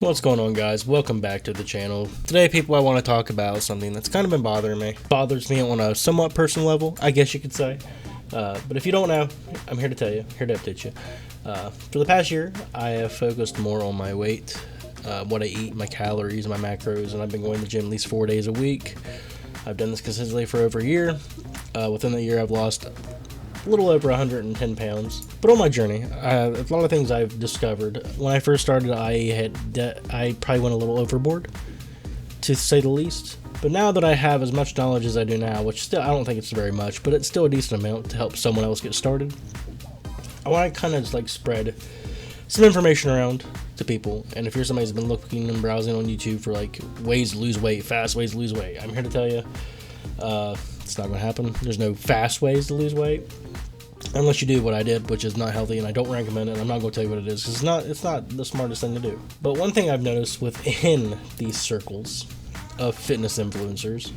What's going on, guys? Welcome back to the channel. Today, people, I want to talk about something that's kind of been bothering me. Bothers me on a somewhat personal level, I guess you could say. But if you don't know, I'm here to tell you, here to update you. For the past year, I have focused more on my weight, what I eat, my calories, my macros, and I've been going to the gym at least 4 days a week. I've done this consistently for over a year. Within the year, I've lost a little over 110 pounds. But on my journey, a lot of things I've discovered. When I first started, I probably went a little overboard, to say the least. But now that I have as much knowledge as I do now, which still I don't think it's very much, but it's still a decent amount to help someone else get started, I want to kind of just like spread some information around to people. And if you're somebody who's been looking and browsing on YouTube for like ways to lose weight, fast ways to lose weight, I'm here to tell you, it's not going to happen. There's no fast ways to lose weight. Unless you do what I did, which is not healthy, and I don't recommend it. I'm not going to tell you what it is, because it's not the smartest thing to do. But one thing I've noticed within these circles of fitness influencers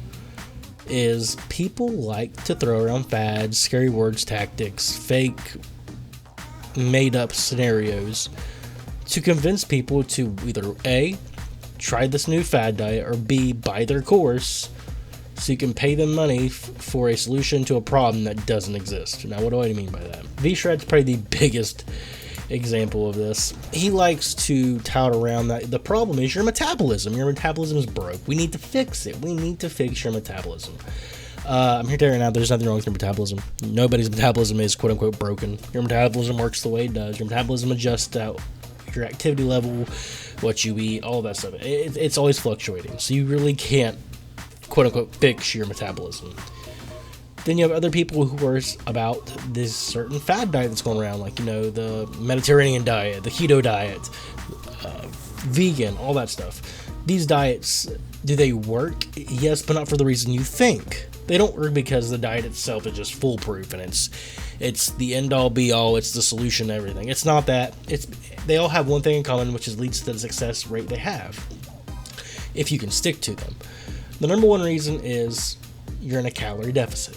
is people like to throw around fads, scary words, tactics, fake, made-up scenarios to convince people to either A, try this new fad diet, or B, buy their course so you can pay them money for a solution to a problem that doesn't exist. Now, what do I mean by that? V-Shred's probably the biggest example of this. He likes to tout around that the problem is your metabolism. Your metabolism is broke. We need to fix it. We need to fix your metabolism. I'm here to tell you right now, there's nothing wrong with your metabolism. Nobody's metabolism is quote-unquote broken. Your metabolism works the way it does. Your metabolism adjusts out your activity level, what you eat, all that stuff. It's always fluctuating, so you really can't quote-unquote fix your metabolism. Then you have other people who are about this certain fad diet that's going around, like, you know, the Mediterranean diet, the keto diet, vegan, all that stuff. These diets, do they work? Yes, but not for the reason you think. They don't work because the diet itself is just foolproof and it's the end-all be-all, it's the solution to everything. It's not that. They all have one thing in common, which is leads to the success rate they have, if you can stick to them. The number one reason is you're in a calorie deficit.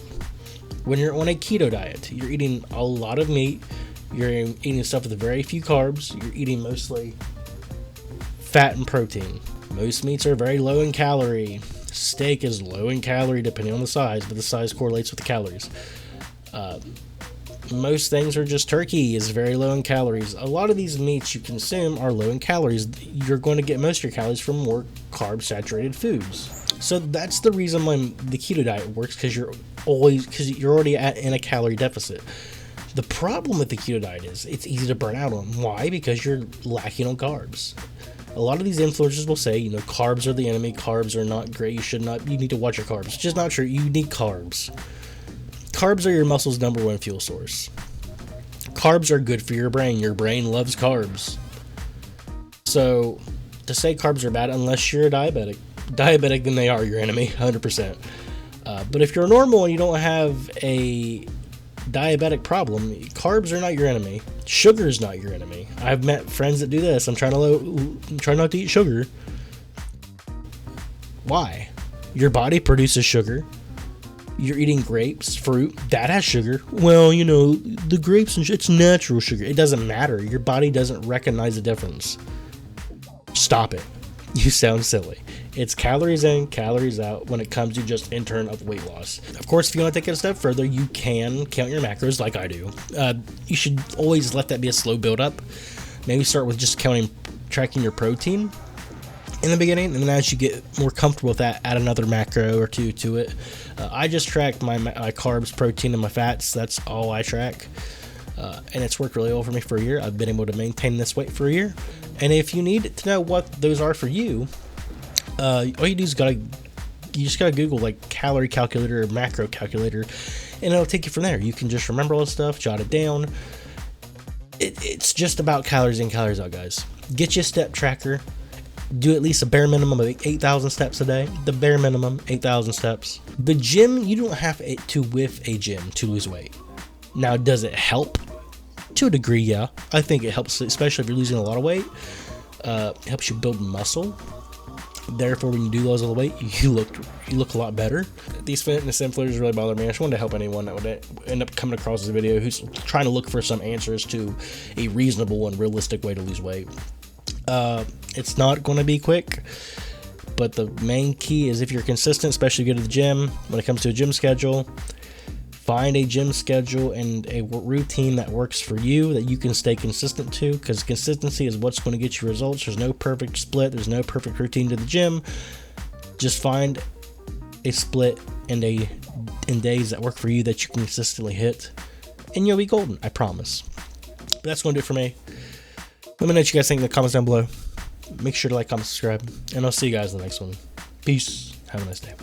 When you're on a keto diet, you're eating a lot of meat, you're eating stuff with very few carbs, you're eating mostly fat and protein. Most meats are very low in calorie. Steak is low in calorie depending on the size, but the size correlates with the calories. Most things are just turkey is very low in calories. A lot of these meats you consume are low in calories. You're going to get most of your calories from more carb-saturated foods. So that's the reason why the keto diet works, because you're already in a calorie deficit. The problem with the keto diet is it's easy to burn out on. Why? Because you're lacking on carbs. A lot of these influencers will say, you know, carbs are the enemy, carbs are not great, you need to watch your carbs. It's just not true. You need carbs. Carbs are your muscle's number one fuel source. Carbs are good for your brain. Your brain loves carbs. So to say carbs are bad, unless you're a diabetic, then they are your enemy, 100%. But if you're normal and you don't have a diabetic problem, carbs are not your enemy. Sugar is not your enemy. I've met friends that do this. I'm trying not to eat sugar. Why? Your body produces sugar. You're eating grapes, fruit, that has sugar. Well, you know, the grapes, it's natural sugar. It doesn't matter. Your body doesn't recognize the difference. Stop it. You sound silly. It's calories in, calories out when it comes to just in turn of weight loss. Of course, if you want to take it a step further, you can count your macros like I do. You should always let that be a slow build up. Maybe start with just tracking your protein in the beginning, and then as you get more comfortable with that, add another macro or two to it. I just track my carbs, protein, and my fats. That's all I track. And it's worked really well for me for a year. I've been able to maintain this weight for a year. And if you need to know what those are for you, all you do is you just gotta Google like calorie calculator or macro calculator, and it'll take you from there. You can just remember all this stuff, jot it down. It's just about calories in, calories out, guys. Get you a step tracker. Do at least a bare minimum of 8,000 steps a day. The bare minimum, 8,000 steps. The gym, you don't have to whiff a gym to lose weight. Now, does it help? To a degree, yeah. I think it helps, especially if you're losing a lot of weight. It helps you build muscle. Therefore, when you do lose all the weight, you look a lot better. These fitness influencers really bother me. I just wanted to help anyone that would end up coming across this video who's trying to look for some answers to a reasonable and realistic way to lose weight. It's not going to be quick, but the main key is if you're consistent, especially go to the gym. When it comes to a gym schedule, find a gym schedule and a routine that works for you that you can stay consistent to, because consistency is what's going to get you results. There's no perfect split. There's no perfect routine to the gym. Just find a split and in days that work for you that you can consistently hit, and you'll be golden, I promise. But that's going to do it for me. Let me know what you guys think in the comments down below. Make sure to like, comment, subscribe, and I'll see you guys in the next one. Peace. Have a nice day.